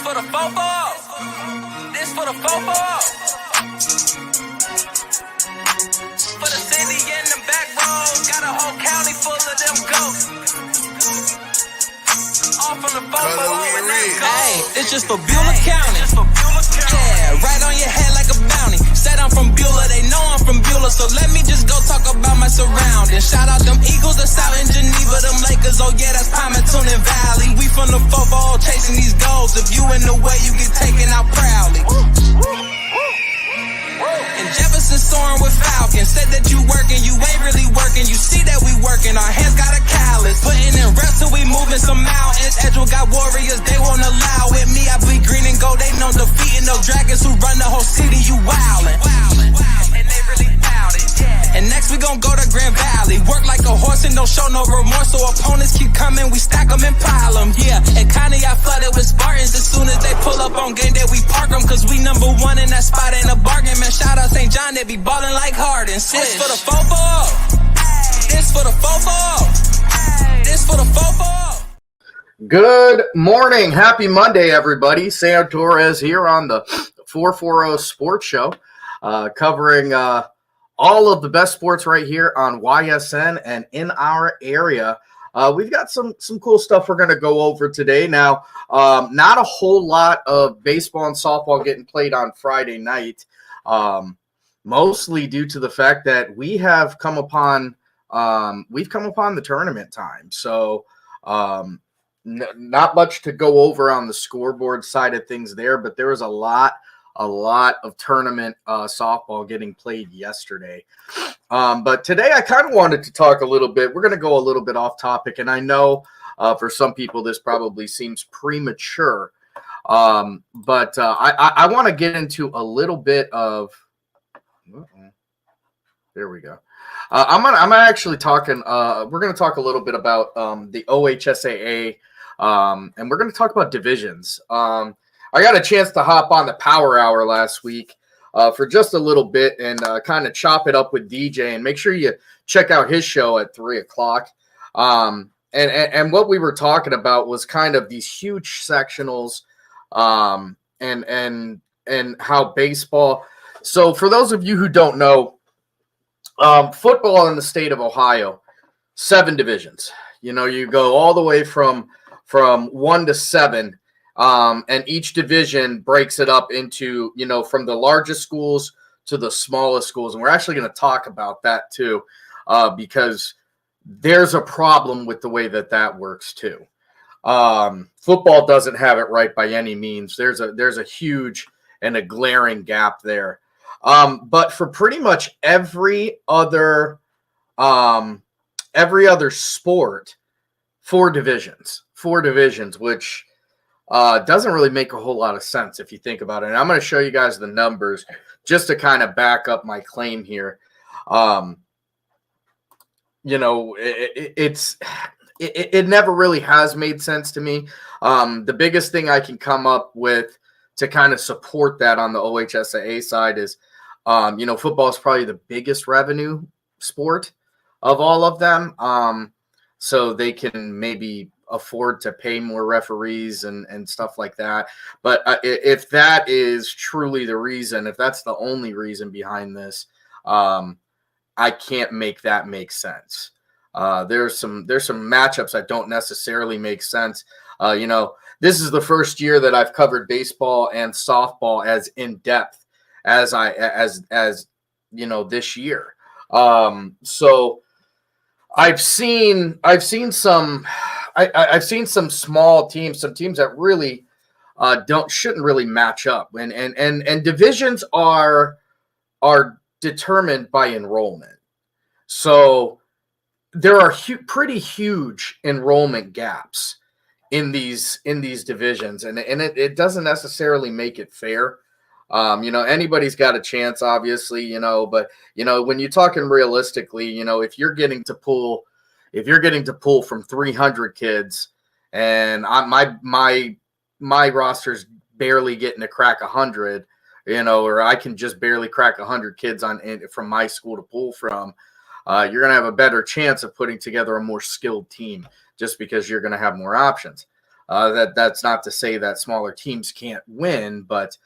for the fofo. This for the fofo. For the city and them back roads. Got a whole county full of them ghosts. All from the fofo and let's go. Hey, it's just for Beulah County. Yeah, right on your head like a bounty. Said I'm from Beulah, they know I'm from Beulah. So let me just go talk about my surroundings. Shout out them Eagles that's out in Geneva. Them Lakers, oh yeah, that's Palmerton and Valley. We from the fofo chasing these goals. If you in the way, you get taken out proudly. And Jefferson soaring with Falcons. Said that you working, you ain't really working. You see that we working, our hands got a callus. Putting in reps till we moving some mountains. Edgewell got warriors, they won't allow it. Me, I bleed green and gold, they know defeating those dragons who run the whole city. You wildin'. And they really doubt it, yeah. And next we gon' go to Grand Valley. Work like a horse and don't show no remorse. So opponents keep coming, we stack them and pile them, yeah. And kinda I flooded with Spartans. As soon as they pull up on game day, we park them. Cause we number one in that spot, ain't a bargain. Man, shout out St. John, they be ballin' like Harden. This for the fofo. This for the fofo. This for the fofo. Good morning. Happy Monday, everybody. Sam Torres here on the 440 Sports Show, covering all of the best sports right here on YSN and in our area. We've got some cool stuff we're going to go over today. Now, not a whole lot of baseball and softball getting played on Friday night, mostly due to the fact that we've come upon the tournament time. So not much to go over on the scoreboard side of things there, but there was a lot of tournament softball getting played yesterday. But today I kind of wanted to talk a little bit. We're going to go a little bit off topic, and I know for some people this probably seems premature, but I want to get into a little bit of there we go. I'm actually talking. We're going to talk a little bit about the OHSAA, and we're going to talk about divisions. I got a chance to hop on the Power Hour last week for just a little bit and kind of chop it up with DJ. And make sure you check out his show at 3:00. And what we were talking about was kind of these huge sectionals, and how baseball. So for those of you who don't know, football in the state of Ohio, 7 divisions. You know, you go all the way from 1 to 7. And each division breaks it up into, you know, from the largest schools to the smallest schools. And we're actually going to talk about that too, because there's a problem with the way that works too. Football doesn't have it right by any means. There's a huge and a glaring gap there. But for pretty much every other sport, 4 divisions, which doesn't really make a whole lot of sense if you think about it. And I'm going to show you guys the numbers just to kind of back up my claim here. You know, it never really has made sense to me. The biggest thing I can come up with to kind of support that on the OHSAA side is, you know, football is probably the biggest revenue sport of all of them. So they can maybe afford to pay more referees and stuff like that. But if that is truly the reason, if that's the only reason behind this, I can't make that make sense. There's some matchups that don't necessarily make sense. You know, this is the first year that I've covered baseball and softball as in depth as you know, this year. So I've seen some small teams, some teams that really shouldn't really match up, and divisions are determined by enrollment. So there are pretty huge enrollment gaps in these divisions, and it doesn't necessarily make it fair. You know, anybody's got a chance, obviously, you know, but, you know, when you're talking realistically, you know, if you're getting to pull from 300 kids and my roster's barely getting to crack 100, you know, or I can just barely crack 100 kids from my school to pull from, you're going to have a better chance of putting together a more skilled team just because you're going to have more options. That's not to say that smaller teams can't win, but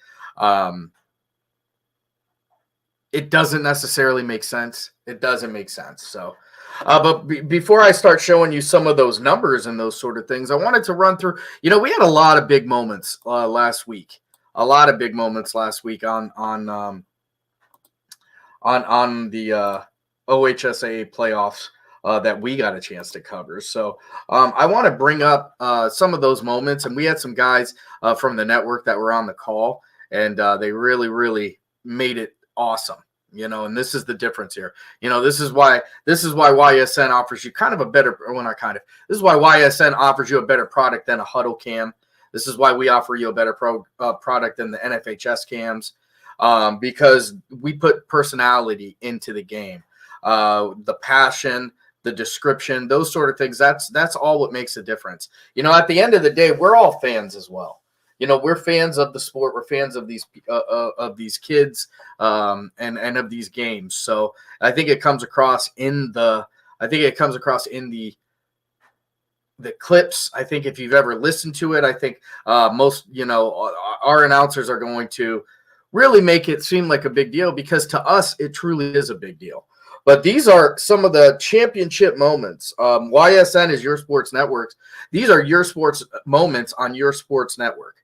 it doesn't necessarily make sense. It doesn't make sense. So, but before I start showing you some of those numbers and those sort of things, I wanted to run through. We had a lot of big moments last week. A lot of big moments last week on the OHSAA playoffs that we got a chance to cover. So I want to bring up some of those moments, and we had some guys from the network that were on the call, and they really, really made it awesome. And this is the difference here. This is why YSN offers you kind of a better, or not kind of. This is why YSN offers you a better product than a Huddle Cam. This is why we offer you a better product than the NFHS cams, because we put personality into the game, the passion, the description, those sort of things. That's all what makes a difference. At the end of the day, we're all fans as well. We're fans of the sport. We're fans of these kids and of these games. So I think it comes across in the clips. I think if you've ever listened to it, I think most our announcers are going to really make it seem like a big deal, because to us it truly is a big deal. But these are some of the championship moments. YSN is Your Sports Networks. These are your sports moments on Your Sports Network.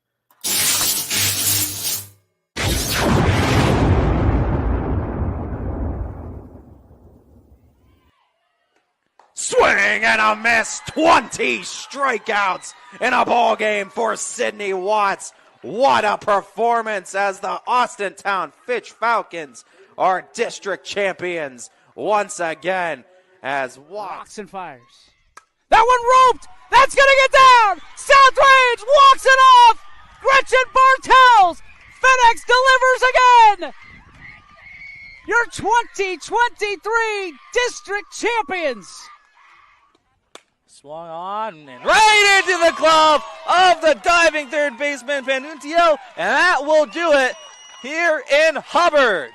Swing and a miss. 20 strikeouts in a ball game for Sydney Watts. What a performance, as the Austintown Fitch Falcons are district champions once again, as Watts and fires. That one roped. That's going to get down. Southridge walks it off. Gretchen Bartels. FedEx delivers again. Your 2023 district champions. Swung on and right into the glove of the diving third baseman Panunzio, and that will do it here in Hubbard.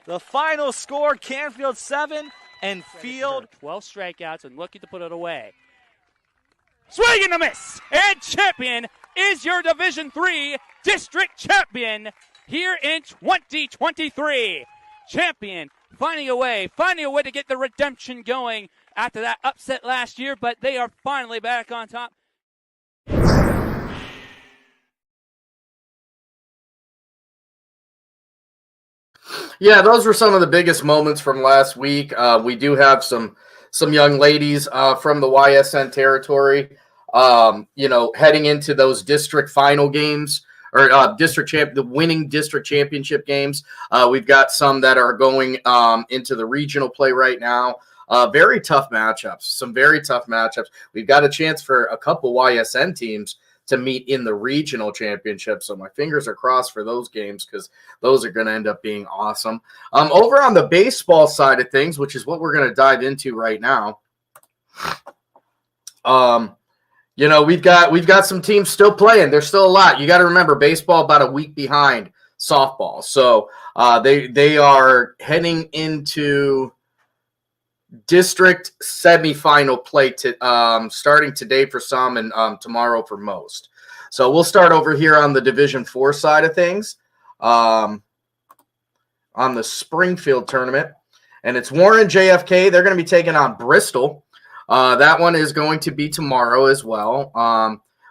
The final score, Canfield 7 and Field 12 strikeouts and looking to put it away. Swing and a miss, and champion is your Division III district champion here in 2023. Champion finding a way to get the redemption going after that upset last year, but they are finally back on top. Yeah, those were some of the biggest moments from last week. We do have some young ladies from the YSN territory, heading into those district final games, or the winning district championship games. We've got some that are going into the regional play right now. Very tough matchups, some very tough matchups. We've got a chance for a couple YSN teams to meet in the regional championship. So my fingers are crossed for those games, because those are going to end up being awesome. Over on the baseball side of things, which is what we're going to dive into right now. We've got some teams still playing. There's still a lot. You got to remember, baseball about a week behind softball. So they are heading into district semifinal play starting today for some and tomorrow for most. So we'll start over here on the Division IV side of things, on the Springfield tournament, and it's Warren JFK. They're going to be taking on Bristol. That one is going to be tomorrow as well,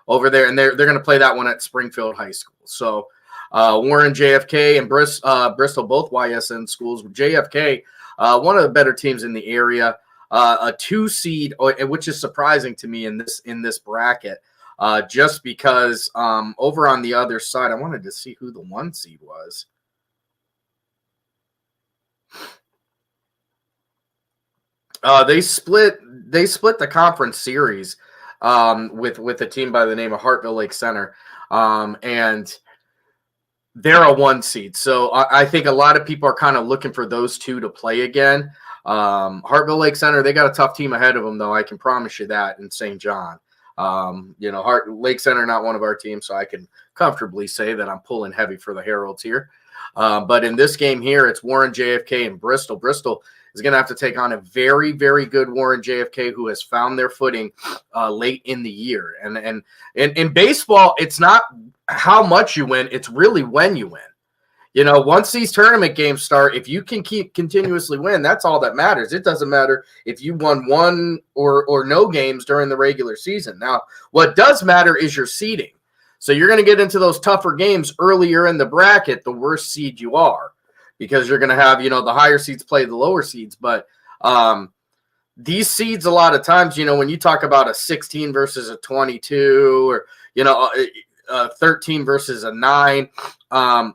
over there, and they're going to play that one at Springfield High School. So Warren JFK and Bristol, both YSN schools. JFK, one of the better teams in the area, a 2 seed, which is surprising to me in this bracket, just because over on the other side, I wanted to see who the 1 seed was. They split the conference series with a team by the name of Hartville Lake Center, and they're a 1 seed. So I think a lot of people are kind of looking for those two to play again. Hartville Lake Center, they got a tough team ahead of them, though. I can promise you that, in St. John. Lake Center, not one of our teams, so I can comfortably say that I'm pulling heavy for the Heralds here. But in this game here, it's Warren JFK and Bristol. Bristol is going to have to take on a very, very good Warren JFK who has found their footing late in the year. And in baseball, it's not how much you win, it's really when you win. You know, once these tournament games start, if you can keep continuously win, that's all that matters. It doesn't matter if you won one or no games during the regular season. Now, what does matter is your seeding. So you're going to get into those tougher games earlier in the bracket, the worse seed you are, because you're going to have, you know, the higher seeds play the lower seeds. But these seeds, a lot of times, you know, when you talk about a 16 versus a 22 or, you know, 13 versus a 9,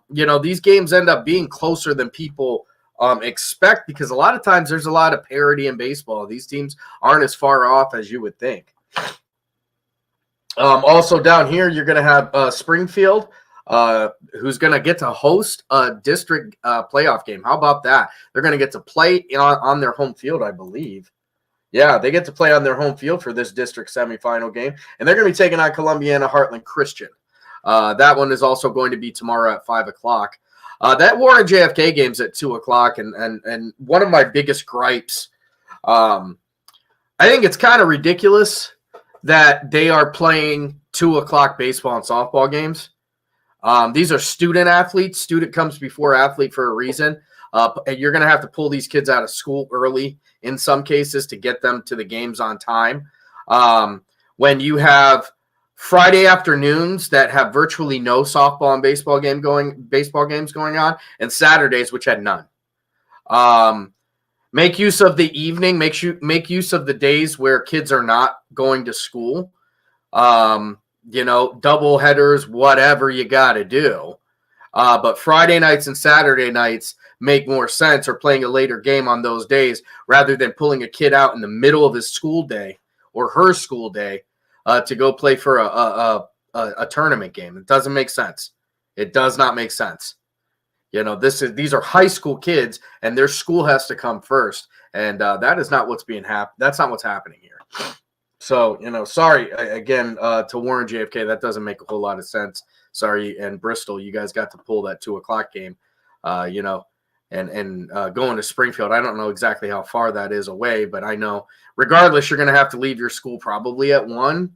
you know, these games end up being closer than people expect, because a lot of times there's a lot of parity in baseball. These teams aren't as far off as you would think. Also down here, you're going to have Springfield, who's going to get to host a district playoff game. How about that? They're going to get to play on their home field, I believe. Yeah, they get to play on their home field for this district semifinal game, and they're going to be taking on Columbiana Heartland Christian. That one is also going to be tomorrow at 5 o'clock. That Warren JFK game's at 2 o'clock, and one of my biggest gripes, I think it's kind of ridiculous that they are playing 2 o'clock baseball and softball games. These are student athletes. Student comes before athlete for a reason. And you're going to have to pull these kids out of school early in some cases to get them to the games on time. When you have Friday afternoons that have virtually no softball and baseball games going on, and Saturdays which had none. Make use of the evening. Make use of the days where kids are not going to school. You know, double headers, whatever you got to do. But Friday nights and Saturday nights make more sense, or playing a later game on those days rather than pulling a kid out in the middle of his school day or her school day to go play for a tournament game. It doesn't make sense. It does not make sense. You know, these are high school kids, and their school has to come first, and that is not what's that's not what's happening here. So, you know, sorry again to Warren JFK, that doesn't make a whole lot of sense. Sorry, and Bristol, you guys got to pull that 2 o'clock game, you know, and going to Springfield. I don't know exactly how far that is away, but I know regardless, you're going to have to leave your school probably at 1,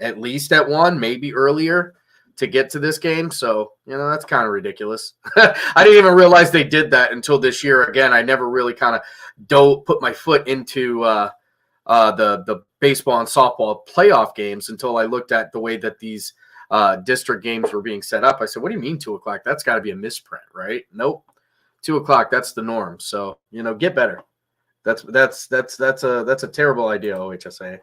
at least at 1, maybe earlier to get to this game. So, you know, that's kind of ridiculous. I didn't even realize they did that until this year. Again, I never really kind of put my foot into the baseball and softball playoff games until I looked at the way that these district games were being set up. I said, what do you mean 2 o'clock? That's got to be a misprint, right? Nope. 2 o'clock, that's the norm. So, you know, get better. That's a terrible idea, OHSA.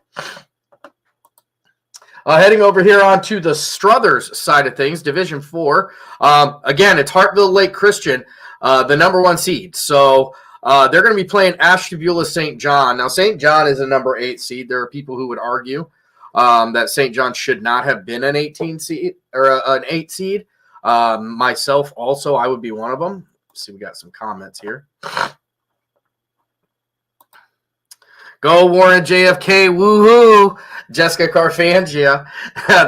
Heading over here onto the Struthers side of things, Division 4. Again, it's Hartville Lake Christian, the number 1 seed. So they're going to be playing Ashtabula St. John. Now, St. John is a number 8 seed. There are people who would argue that St. John should not have been an 18 seed or an 8 seed. Myself also, I would be one of them. Let's see, we got some comments here. Go Warren JFK, woohoo! Jessica Carfangia,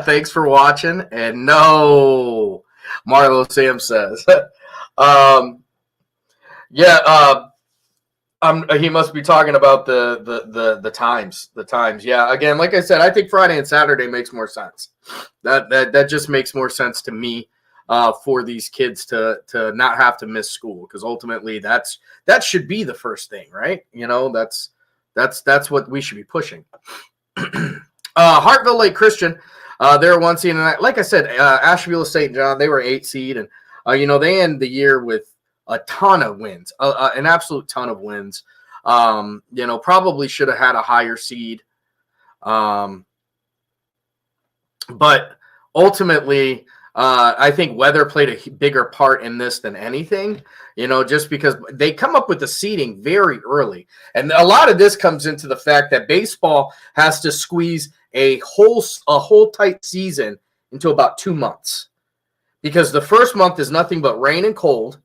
thanks for watching. And no, Marlo Sam says, he must be talking about the times. The times, yeah. Again, like I said, I think Friday and Saturday makes more sense. That just makes more sense to me for these kids to not have to miss school, because ultimately that should be the first thing, right? You know, that's what we should be pushing. Hartville Lake Christian, they're 1 seed, and like I said, Ashtabula St. John, they were 8 seed, and you know, they end the year with a ton of wins, an absolute ton of wins. You know, probably should have had a higher seed, but ultimately, I think weather played a bigger part in this than anything, you know, just because they come up with the seeding very early. And a lot of this comes into the fact that baseball has to squeeze a whole tight season into about 2 months, because the first month is nothing but rain and cold.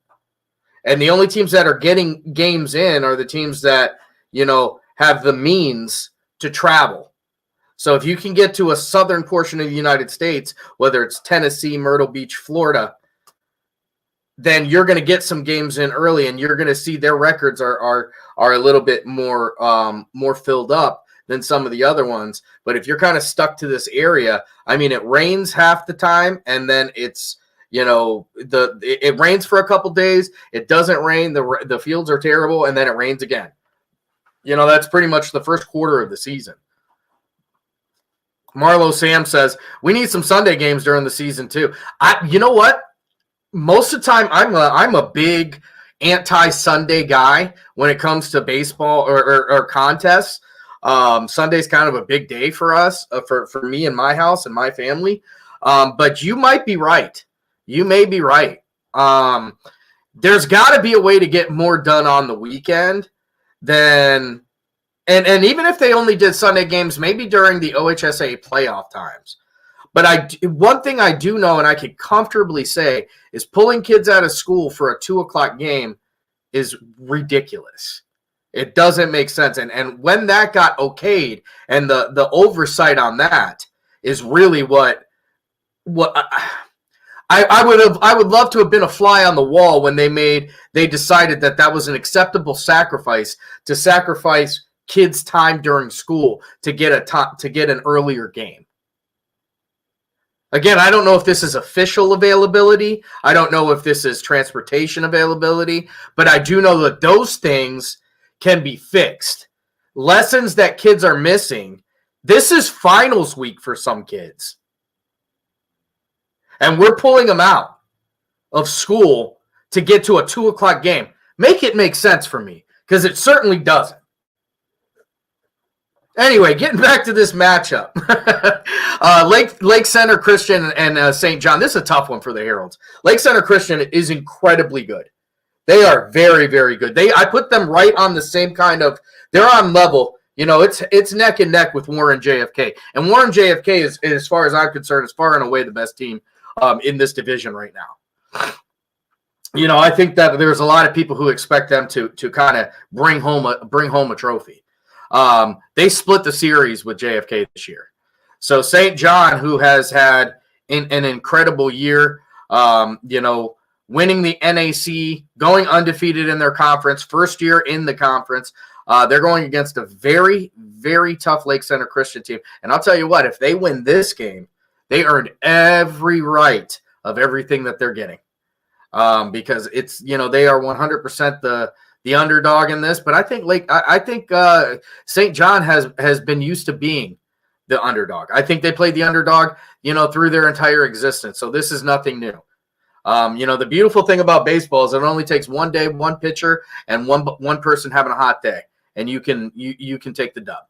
And the only teams that are getting games in are the teams that, you know, have the means to travel. So if you can get to a southern portion of the United States, whether it's Tennessee, Myrtle Beach, Florida, then you're going to get some games in early, and you're going to see their records are a little bit more filled up than some of the other ones. But if you're kind of stuck to this area, I mean, it rains half the time, and then it's, it rains for a couple days. It doesn't rain. The fields are terrible, and then it rains again. That's pretty much the first quarter of the season. Marlo Sam says, we need some Sunday games during the season too. You know what? Most of the time, I'm a big anti-Sunday guy when it comes to baseball or contests. Sunday's kind of a big day for us, for me and my house and my family. But you might be right. You may be right. There's got to be a way to get more done on the weekend than, and even if they only did Sunday games, maybe during the OHSA playoff times. But one thing I do know, and I could comfortably say, is pulling kids out of school for a 2:00 game is ridiculous. It doesn't make sense. And when that got okayed, and the oversight on that is really what I would love to have been a fly on the wall when they decided that was an acceptable sacrifice, to sacrifice kids' time during school to get an earlier game. Again, I don't know if this is official availability. I don't know if this is transportation availability, but I do know that those things can be fixed. Lessons that kids are missing. This is finals week for some kids. And we're pulling them out of school to get to a 2:00 game. Make it make sense for me, because it certainly doesn't. Anyway, getting back to this matchup. Lake Center Christian and St. John. This is a tough one for the Heralds. Lake Center Christian is incredibly good. They are very, very good. I put them right on the same kind of, they're on level. It's neck and neck with Warren JFK. And Warren JFK is, as far as I'm concerned, is far and away the best team in this division right now. I think that there's a lot of people who expect them to kind of bring home a trophy. They split the series with JFK this year. So St. John, who has had an incredible year, winning the NAC, going undefeated in their conference, first year in the conference. They're going against a very, very tough Lake Center Christian team. And I'll tell you what, if they win this game, they earned every right of everything that they're getting. Because it's, they are 100% the underdog in this. But I think St. John has been used to being the underdog. I think they played the underdog, through their entire existence. So this is nothing new. The beautiful thing about baseball is it only takes one day, one pitcher, and one person having a hot day, and you can take the dub.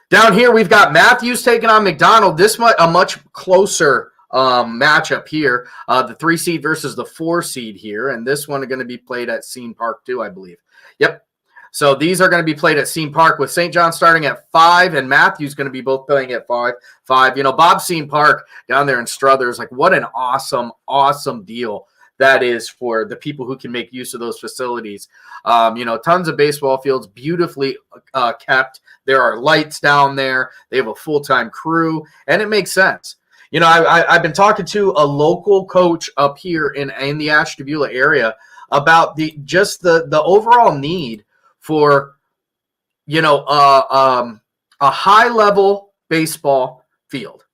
Down here, we've got Matthews taking on McDonald. This a much closer matchup here. The 3 seed versus the 4 seed here, and this one is going to be played at Scene Park too, I believe. Yep. So these are going to be played at Scene Park, with St. John starting at 5 and Matthews going to be both playing at 5. Bob Scene Park down there in Struthers, like, what an awesome, awesome deal that is for the people who can make use of those facilities. Tons of baseball fields, beautifully kept. There are lights down there. They have a full-time crew, and it makes sense. I've been talking to a local coach up here in the Ashtabula area about the overall need for, a high-level baseball field.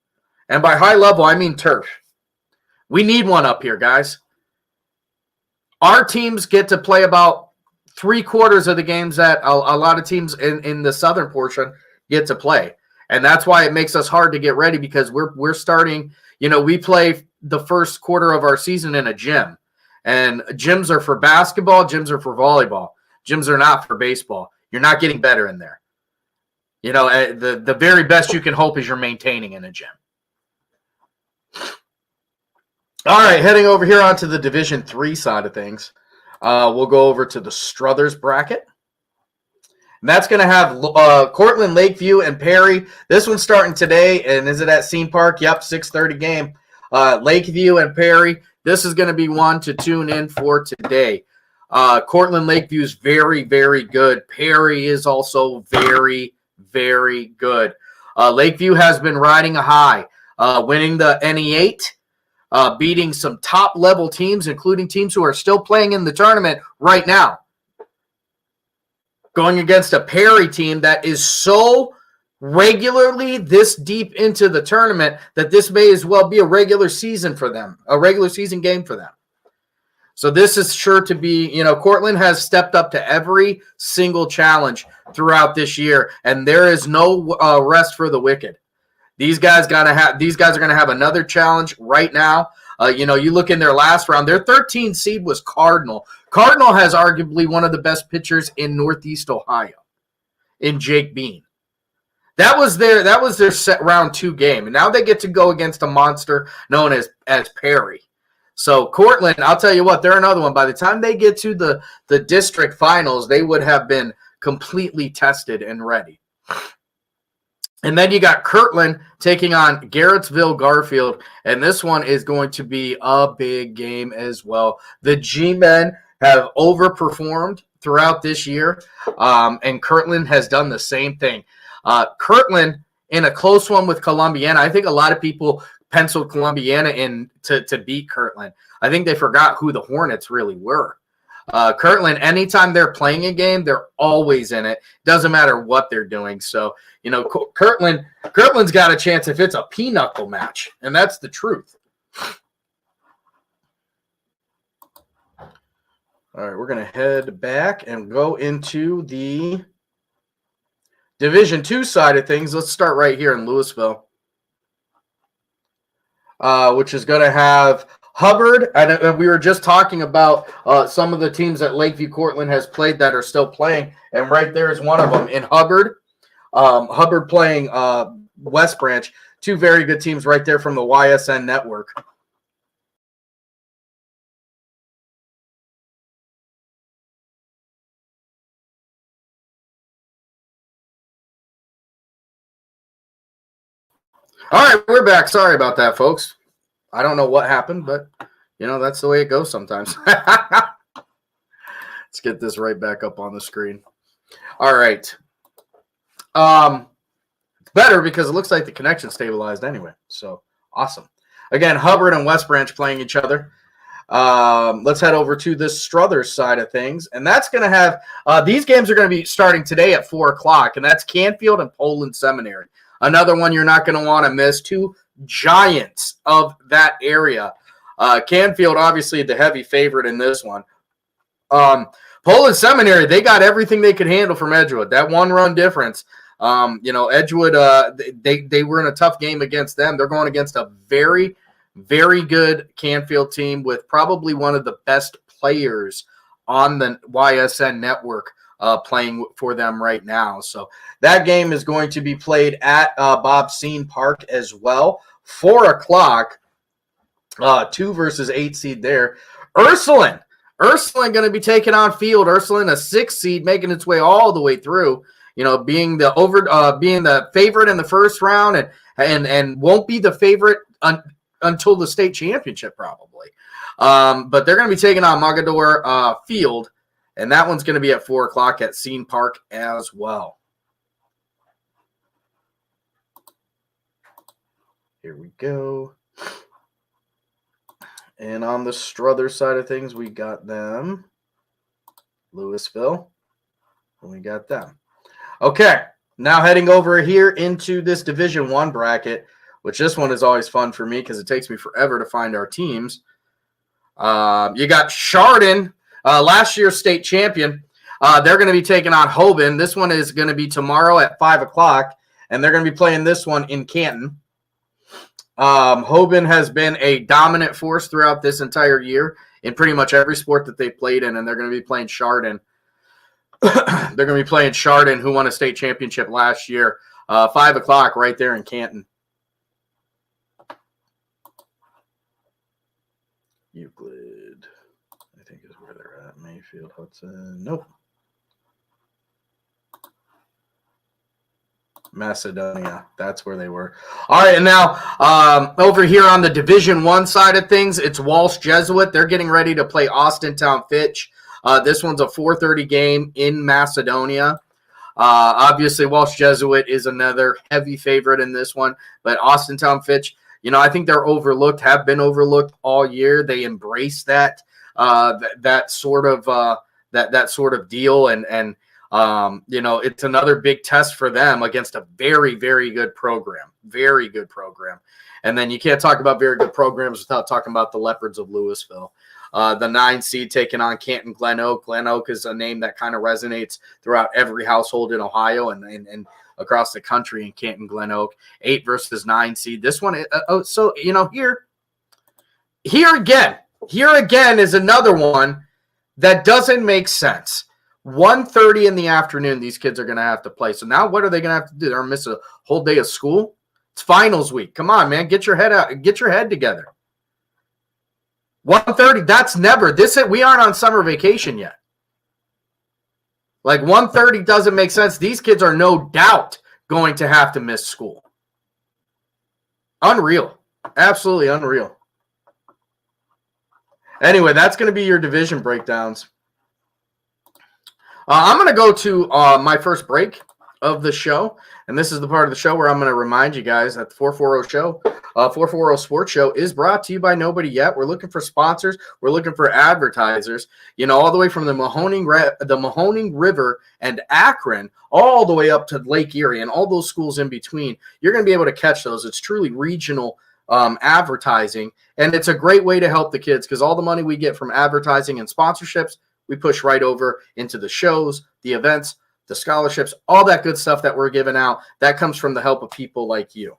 And by high level, I mean turf. We need one up here, guys. Our teams get to play about 3/4 of the games that a lot of teams in the southern portion get to play. And that's why it makes us hard to get ready, because we're starting, we play the first quarter of our season in a gym. And gyms are for basketball, gyms are for volleyball. Gyms are not for baseball. You're not getting better in there. The very best you can hope is you're maintaining in a gym. All right, heading over here onto the Division III side of things. We'll go over to the Struthers bracket. And that's going to have Cortland, Lakeview, and Perry. This one's starting today, and is it at Scene Park? Yep, 6:30 game. Lakeview and Perry. This is going to be one to tune in for today. Cortland, Lakeview is very, very good. Perry is also very, very good. Lakeview has been riding a high, winning the NE8. beating some top-level teams, including teams who are still playing in the tournament right now. Going against a Perry team that is so regularly this deep into the tournament that this may as well be a regular season for them, a regular season game for them. So this is sure to be, Cortland has stepped up to every single challenge throughout this year, and there is no rest for the wicked. These guys are going to have another challenge right now. You look in their last round, their 13th seed was Cardinal. Cardinal has arguably one of the best pitchers in Northeast Ohio, in Jake Bean. That was their set round 2 game, and now they get to go against a monster known as Perry. So Cortland, I'll tell you what, they're another one. By the time they get to the district finals, they would have been completely tested and ready. And then you got Kirtland taking on Garrettsville Garfield, and this one is going to be a big game as well. The G-men have overperformed throughout this year, and Kirtland has done the same thing. Kirtland, in a close one with Columbiana, I think a lot of people penciled Columbiana in to beat Kirtland. I think they forgot who the Hornets really were. Kirtland, anytime they're playing a game, they're always in it. Doesn't matter what they're doing. So, Kirtland's got a chance if it's a pinochle match, and that's the truth. All right, we're going to head back and go into the Division II side of things. Let's start right here in Louisville, which is going to have Hubbard, and we were just talking about some of the teams that Lakeview Cortland has played that are still playing, and right there is one of them in Hubbard. Hubbard playing West Branch, 2 very good teams right there from the YSN network. All right, we're back. Sorry about that, folks. I don't know what happened, but, that's the way it goes sometimes. Let's get this right back up on the screen. All right. It's better because it looks like the connection stabilized anyway. So, awesome. Again, Hubbard and West Branch playing each other. Let's head over to the Struthers side of things. And that's going to have these games are going to be starting today at 4 o'clock, and that's Canfield and Poland Seminary. Another one you're not going to want to miss. 2 giants of that area. Canfield, obviously, the heavy favorite in this one. Poland Seminary, they got everything they could handle from Edgewood. That 1-run difference. Edgewood, they were in a tough game against them. They're going against a very, very good Canfield team with probably one of the best players on the YSN network playing for them right now. So that game is going to be played at Bob Scene Park as well. 4 o'clock, 2 versus 8 seed there. Ursuline going to be taking on Field. Ursuline, a 6 seed, making its way all the way through. Being the favorite in the first round and won't be the favorite until the state championship probably. But they're going to be taking on Mogador Field. And that one's going to be at 4 o'clock at Scene Park as well. Here we go. And on the Struthers side of things, we got them. Louisville. And we got them. Okay. Now heading over here into this Division I bracket, which this one is always fun for me because it takes me forever to find our teams. You got Chardon. Last year's state champion, they're going to be taking on Hoban. This one is going to be tomorrow at 5 o'clock, and they're going to be playing this one in Canton. Hoban has been a dominant force throughout this entire year in pretty much every sport that they played in, and they're going to be playing Chardon. They're going to be playing Chardon, who won a state championship last year. 5 o'clock right there in Canton. Euclid, I think is where they're at. Mayfield, Hudson. Nope. Macedonia. That's where they were. All right, and now over here on the Division I side of things, it's Walsh Jesuit. They're getting ready to play Austintown Fitch. This one's a 4:30 game in Macedonia. Obviously, Walsh Jesuit is another heavy favorite in this one, but Austintown Fitch, I think they're overlooked, have been overlooked all year. They embrace that sort of deal, and it's another big test for them against a very, very good program. Very good program. And then you can't talk about very good programs without talking about the Leopards of Louisville. The 9 seed taking on Canton Glen Oak. Glen Oak is a name that kind of resonates throughout every household in Ohio and across the country in Canton Glen Oak. 8 versus 9 seed. This one, here again is another one that doesn't make sense. 1:30 in the afternoon, these kids are going to have to play. So now what are they going to have to do? They're going to miss a whole day of school? It's finals week. Come on, man. Get your head out. Get your head together. 1:30, that's never. We aren't on summer vacation yet. Like 1:30 doesn't make sense. These kids are no doubt going to have to miss school. Unreal. Absolutely unreal. Anyway, that's going to be your division breakdowns. I'm going to go to my first break of the show, and this is the part of the show where I'm going to remind you guys that the 440 show, 440 Sports Show, is brought to you by Nobody Yet. We're looking for sponsors. We're looking for advertisers. All the way from the Mahoning River and Akron, all the way up to Lake Erie, and all those schools in between. You're going to be able to catch those. It's truly regional advertising, and it's a great way to help the kids because all the money we get from advertising and sponsorships, we push right over into the shows, the events, the scholarships, all that good stuff that we're giving out. That comes from the help of people like you.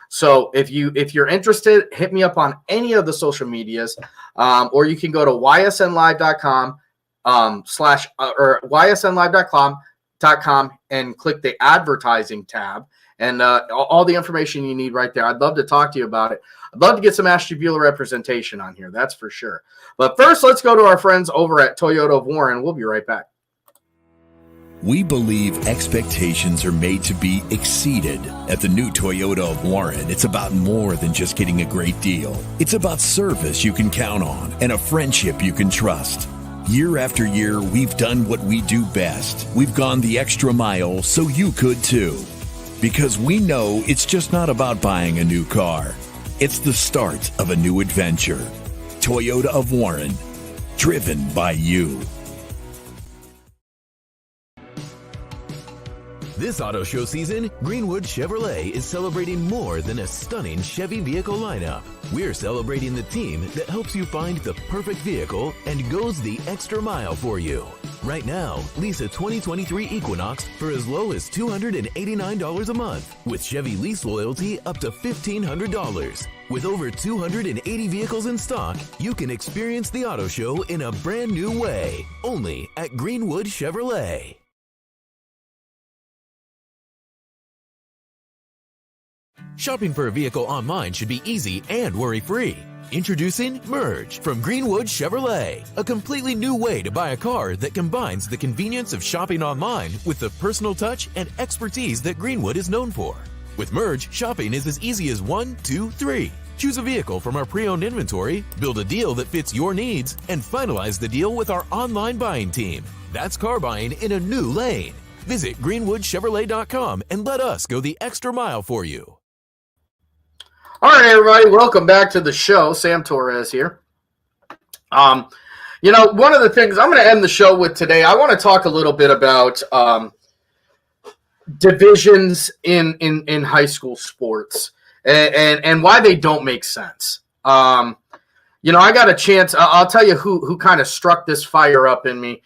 So if you're interested, hit me up on any of the social medias, or you can go to ysnlive.com or ysnlive.com and click the advertising tab, and all the information you need right there. I'd love to talk to you about it. I'd love to get some Ashton Bueller representation on here. That's for sure. But first, let's go to our friends over at Toyota of Warren. We'll be right back. We believe expectations are made to be exceeded. At the new Toyota of Warren, it's about more than just getting a great deal. It's about service you can count on and a friendship you can trust. Year after year, we've done what we do best. We've gone the extra mile so you could too. Because we know it's just not about buying a new car. It's the start of a new adventure. Toyota of Warren, driven by you. This auto show season, Greenwood Chevrolet is celebrating more than a stunning Chevy vehicle lineup. We're celebrating the team that helps you find the perfect vehicle and goes the extra mile for you. Right now, lease a 2023 Equinox for as low as $289 a month, with Chevy lease loyalty up to $1,500. With over 280 vehicles in stock, you can experience the auto show in a brand new way, only at Greenwood Chevrolet. Shopping for a vehicle online should be easy and worry-free. Introducing Merge from Greenwood Chevrolet, a completely new way to buy a car that combines the convenience of shopping online with the personal touch and expertise that Greenwood is known for. With Merge, shopping is as easy as 1, 2, 3. Choose a vehicle from our pre-owned inventory, build a deal that fits your needs, and finalize the deal with our online buying team. That's car buying in a new lane. Visit greenwoodchevrolet.com and let us go the extra mile for you. All right, everybody, welcome back to the show. Sam Torres here. One of the things I'm going to end the show with today, I want to talk a little bit about divisions in high school sports and why they don't make sense. I got a chance. I'll tell you who kind of struck this fire up in me.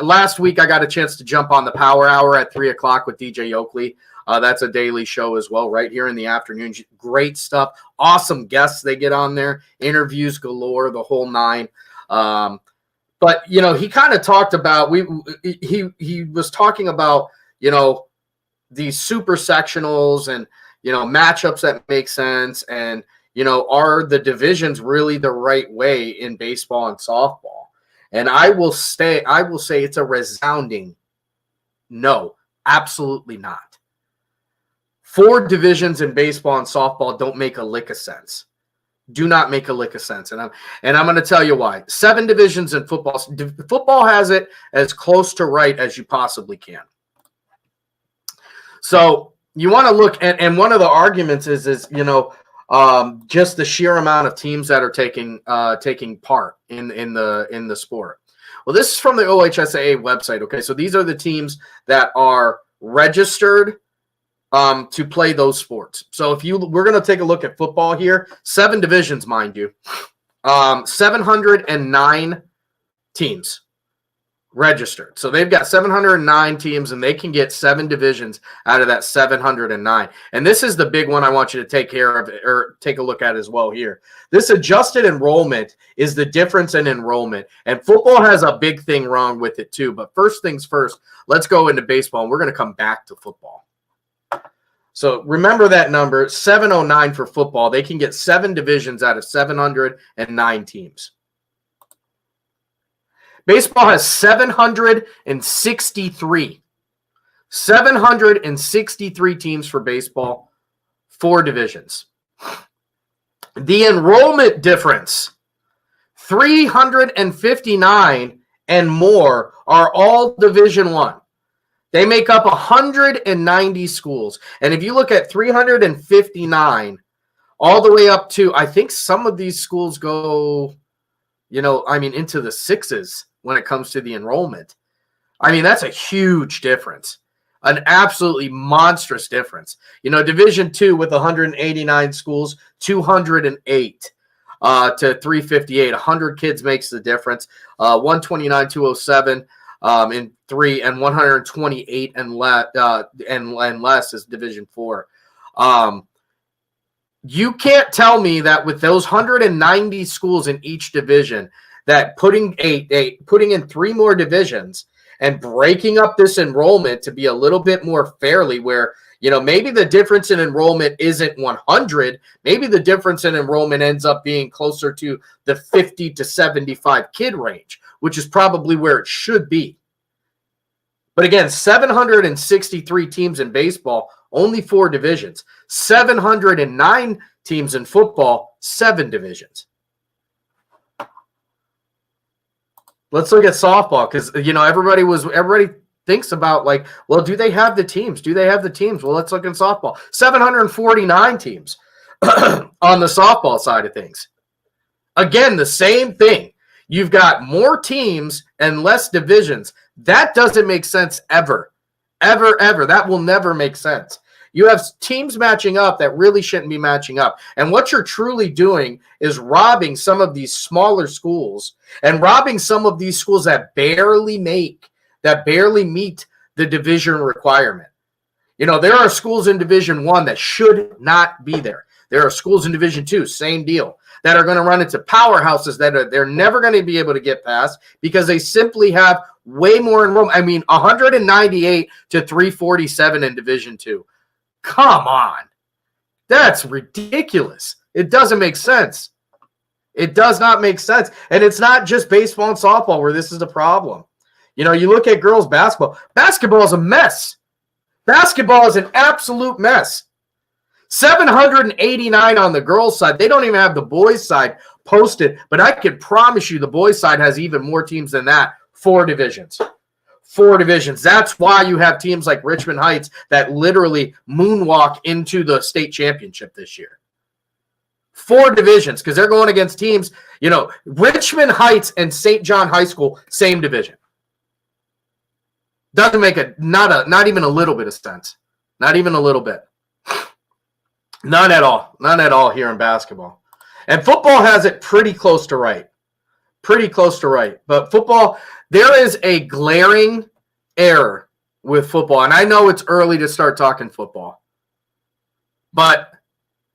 Last week, I got a chance to jump on the Power Hour at 3 o'clock with DJ Oakley. That's a daily show as well, right here in the afternoon. Great stuff. Awesome guests they get on there. Interviews galore, the whole nine. But he kind of talked about he was talking about these super sectionals and matchups that make sense, and are the divisions really the right way in baseball and softball? And I will say it's a resounding no, absolutely not. 4 divisions in baseball and softball don't make a lick of sense. Do not make a lick of sense. And I'm going to tell you why. 7 divisions in football. Football has it as close to right as you possibly can. So you want to look at, and one of the arguments is just the sheer amount of teams that are taking part in the sport. Well, this is from the OHSAA website. Okay, so these are the teams that are registered to play those sports. So we're going to take a look at football here. 7 divisions, mind you. 709 teams registered. So they've got 709 teams, and they can get 7 divisions out of that 709. And this is the big one I want you to take care of or take a look at as well here. This adjusted enrollment is the difference in enrollment. And football has a big thing wrong with it too. But first things first, let's go into baseball, and we're going to come back to football. So remember that number, 709 for football. They can get 7 divisions out of 709 teams. Baseball has 763. 763 teams for baseball, 4 divisions. The enrollment difference, 359 and more are all Division I. They make up 190 schools. And if you look at 359 all the way up to, I think some of these schools go, into the 6s when it comes to the enrollment. That's a huge difference. An absolutely monstrous difference. Division II with 189 schools, 208 to 358. 100 kids makes the difference. 129, 207 in 3, and 128 and less is Division IV. You can't tell me that with those 190 schools in each division, that putting in 3 more divisions and breaking up this enrollment to be a little bit more fairly, where maybe the difference in enrollment isn't 100, maybe the difference in enrollment ends up being closer to the 50 to 75 kid range, which is probably where it should be. But again, 763 teams in baseball, only 4 divisions. 709 teams in football, 7 divisions. Let's look at softball, because everybody thinks about do they have the teams? Do they have the teams? Well, let's look at softball. 749 teams on the softball side of things. Again, the same thing. You've got more teams and less divisions. That doesn't make sense ever. Ever. That will never make sense. You have teams matching up that really shouldn't be matching up. And what you're truly doing is robbing some of these smaller schools and robbing some of these schools that barely meet the division requirement. There are schools in Division I that should not be there. There are schools in Division II, same deal, that are going to run into powerhouses that they're never going to be able to get past because they simply have way more enrollment. 198 to 347 in Division II. Come on. That's ridiculous. It doesn't make sense. It does not make sense. And it's not just baseball and softball where this is the problem. You look at girls basketball. Basketball is a mess. Basketball is an absolute mess. 789 on the girls' side. They don't even have the boys' side posted, but I can promise you the boys' side has even more teams than that. 4 divisions. 4 divisions. That's why you have teams like Richmond Heights that literally moonwalk into the state championship this year. 4 divisions, because they're going against teams, Richmond Heights and St. John High School, same division. Doesn't make not even a little bit of sense. Not even a little bit. None at all. None at all here in basketball. And football has it pretty close to right. Pretty close to right. But football, there is a glaring error with football. And I know it's early to start talking football. But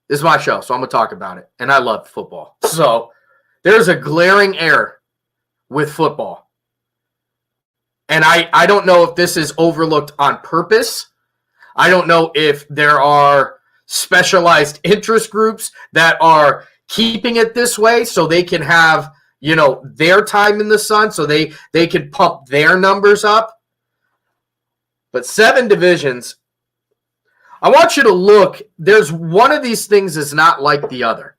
this is my show, so I'm going to talk about it. And I love football. So there's a glaring error with football. And I don't know if this is overlooked on purpose. I don't know if there are specialized interest groups that are keeping it this way so they can have, their time in the sun, so they can pump their numbers up. But 7 divisions, I want you to look. There's one of these things is not like the other.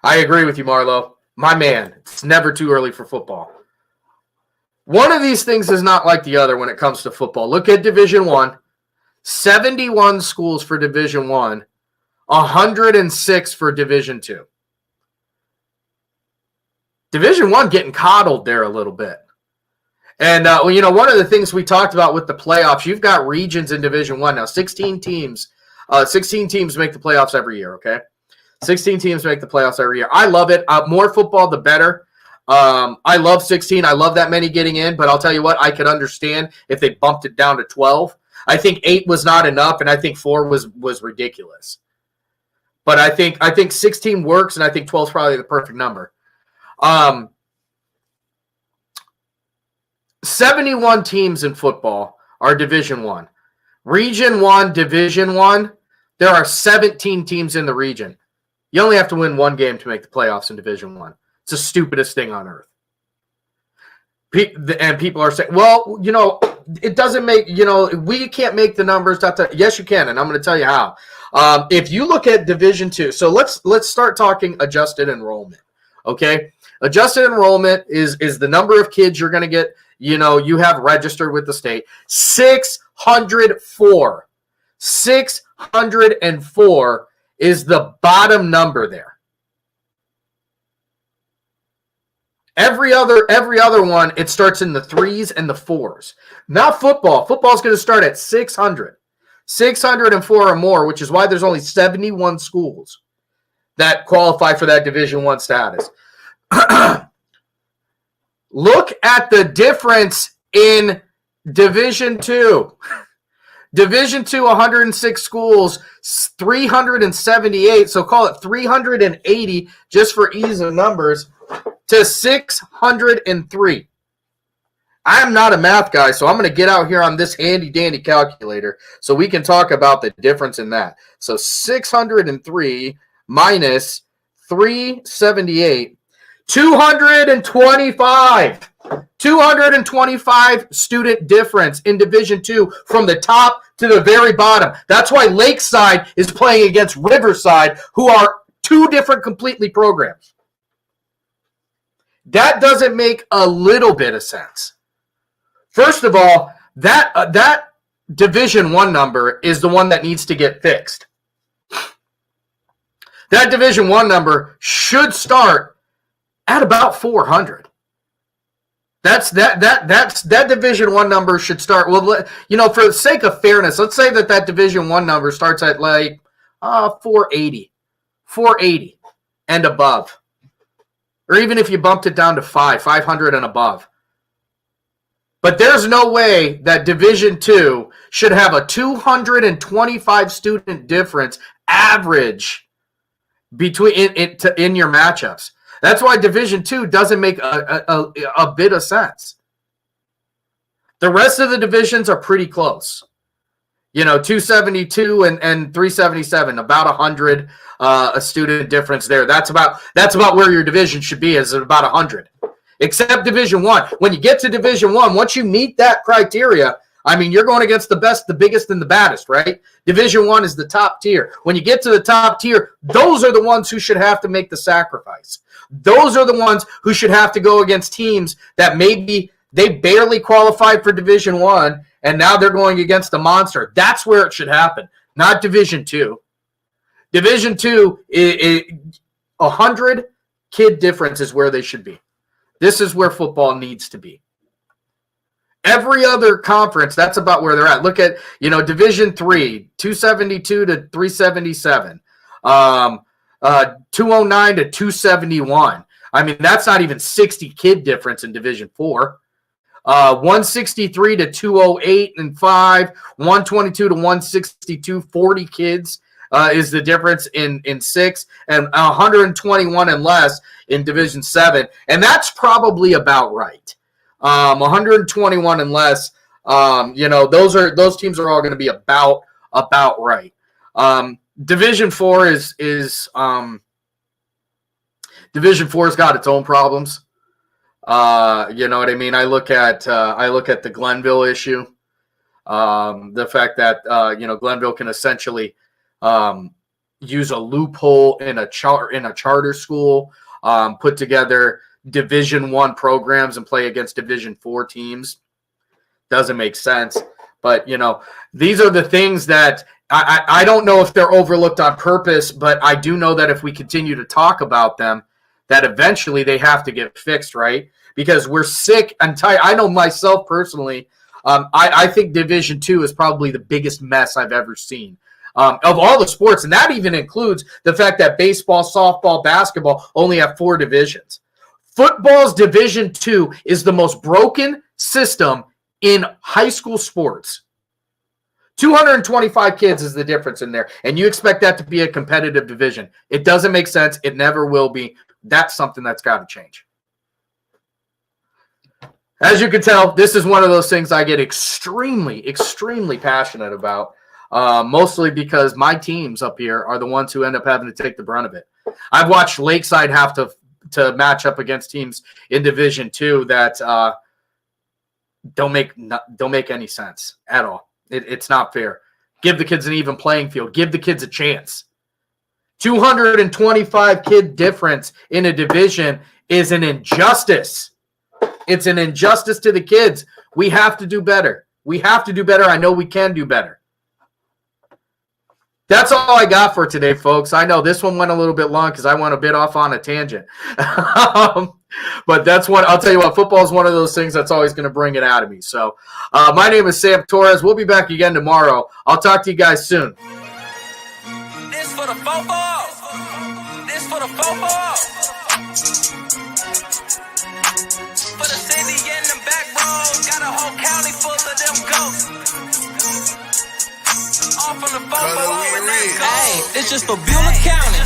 I agree with you, Marlo. My man, it's never too early for football. One of these things is not like the other when it comes to football. Look at Division I. 71 schools for Division 1, 106 for Division 2. Division 1 getting coddled there a little bit. And, one of the things we talked about with the playoffs, you've got regions in Division 1 now. 16 teams make the playoffs every year, okay? 16 teams make the playoffs every year. I love it. More football, the better. I love 16. I love that many getting in, but I'll tell you what, I could understand if they bumped it down to 12. I think 8 was not enough, and I think 4 was ridiculous. But I think 16 works, and I think 12 is probably the perfect number. 71 teams in football are Division 1. Region 1, Division 1, there are 17 teams in the region. You only have to win one game to make the playoffs in Division 1. It's the stupidest thing on earth. And people are saying, well, it doesn't make, we can't make the numbers. Yes, you can, and I'm going to tell you how. If you look at Division 2, so let's start talking adjusted enrollment, okay? Adjusted enrollment is the number of kids you're going to get, you have registered with the state. 604. 604 is the bottom number there. Every other one, it starts in the 3s and the 4s. Not football. Football's going to start at 600. 604 or more, which is why there's only 71 schools that qualify for that Division 1 status. Look at the difference in Division 2. Division 2, 106 schools, 378, so call it 380 just for ease of numbers, to 603. I am not a math guy, so I'm going to get out here on this handy-dandy calculator so we can talk about the difference in that. So 603 minus 378, 225. 225 student difference in Division 2 from the top to the very bottom. That's why Lakeside is playing against Riverside, who are two different completely programs. That doesn't make a little bit of sense. First of all, that Division 1 number is the one that needs to get fixed. That Division 1 number should start at about 400. That Division 1 number should start. Well, for the sake of fairness, let's say that Division 1 number starts at 480 and above, or even if you bumped it down to 500 and above. But there's no way that Division 2 should have a 225 student difference average between in your matchups. That's why Division 2 doesn't make a bit of sense. The rest of the divisions are pretty close. 272 and 377, about 100 a student difference there. That's about where your division should be, is about 100. Except Division 1. When you get to Division 1, once you meet that criteria, you're going against the best, the biggest, and the baddest, right? Division 1 is the top tier. When you get to the top tier, those are the ones who should have to make the sacrifice. Those are the ones who should have to go against teams that maybe they barely qualified for Division 1, and now they're going against a monster. That's where it should happen, not Division 2. Division 2, 100 kid difference is where they should be. This is where football needs to be. Every other conference, that's about where they're at. Look at, Division 3, 272 to 377. 209 to 271. That's not even 60 kid difference in Division 4. 163 to 208 and 5. 122 to 162, 40 kids is the difference in 6. And 121 and less in Division 7. And that's probably about right. 121 and less, those teams are all going to be about right. Division 4 is Division 4's got its own problems. You know what I mean? I look at the Glenville issue. The fact that Glenville can essentially use a loophole in a charter school, put together Division 1 programs and play against Division 4 teams. Doesn't make sense. But, you know, these are the things that I don't know if they're overlooked on purpose, but I do know that if we continue to talk about them, that eventually they have to get fixed, right? Because we're sick and tired. I know myself personally, I think Division II is probably the biggest mess I've ever seen of all the sports. And that even includes the fact that baseball, softball, basketball only have 4 divisions. Football's Division II is the most broken system in high school sports. 225 kids is the difference in there. And you expect that to be a competitive division. It doesn't make sense. It never will be. That's something that's got to change. As you can tell, this is one of those things I get extremely, extremely passionate about, mostly because my teams up here are the ones who end up having to take the brunt of it. I've watched Lakeside have to match up against teams in Division II that don't make any sense at all. It's not fair. Give the kids an even playing field. Give the kids a chance. 225 kid difference in a division is an injustice. It's an injustice to the kids. We have to do better. We have to do better. I know we can do better. That's all I got for today, folks. I know this one went a little bit long because I went a bit off on a tangent. But that's one. I'll tell you what, football is one of those things that's always going to bring it out of me. So my name is Sam Torres. We'll be back again tomorrow. I'll talk to you guys soon. This for the football. This for the football. For the city and the back roads. Got a whole county full of them ghosts. All from the football. Hey, it's just for Beulah County.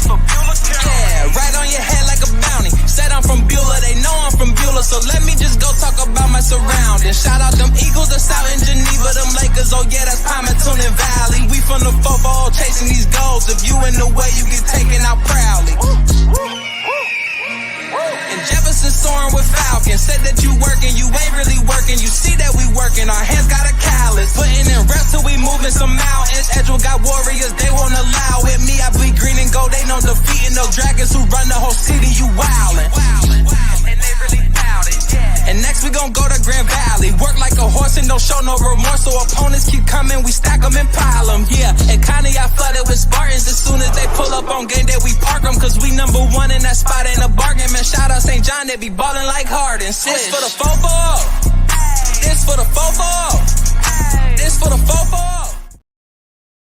Yeah, right on your head like a bounty. Said I'm from Beulah, they know I'm from Beulah, so let me just go talk about my surroundings. Shout out them Eagles that's out in Geneva, them Lakers, oh yeah, that's Palmerton and Valley. We from the football chasing these goals. If you in the way, you get taken out proudly. And Jefferson soaring with Falcons. Said that you working, you ain't really working. You see that we working, our hands got a callus. Putting in reps till we moving some mountains. Edgewood got warriors, they won't allow it. Me, I bleed green and gold, they know defeating those dragons who run the whole city. You wildin'. And they really bout it. And next we gon' go to Grand Valley. Work like a horse and don't show no remorse. So opponents keep coming, we stack them and pile them. Yeah, and Connie I flooded with Spartans. As soon as they pull up on game day, we park them. Cause we number 1 in that spot, ain't a bargain. Man, shout out St. John, they be ballin' like Harden. This for the football.